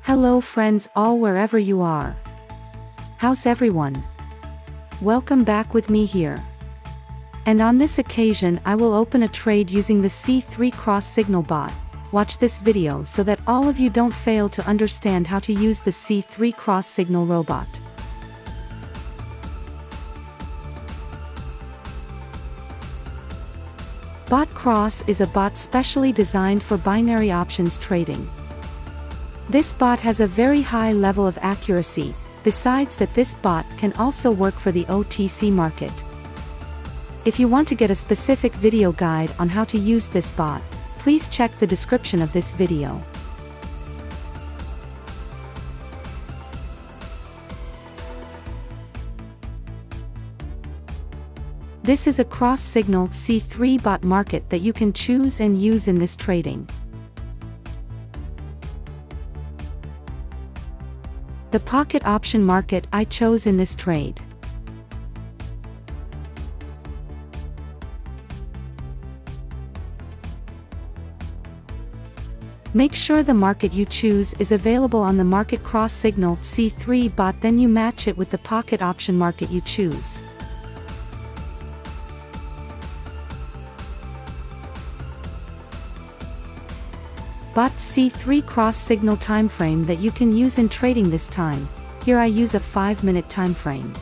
Hello friends all wherever you are. How's everyone? Welcome back with me here. And on this occasion I will open a trade using the C3 cross signal bot. Watch this video so that all of you don't fail to understand how to use the C3 cross signal robot. Bot Cross is a bot specially designed for binary options trading. This bot has a very high level of accuracy, besides that this bot can also work for the OTC market. If you want to get a specific video guide on how to use this bot, please check the description of this video. This is a cross-signal C3 bot market that you can choose and use in this trading. The pocket option market I chose in this trade. Make sure the market you choose is available on the market cross signal C3 bot, then you match it with the pocket option market you choose. Bot C3 cross signal time frame that you can use in trading this time. Here I use a 5-minute time frame.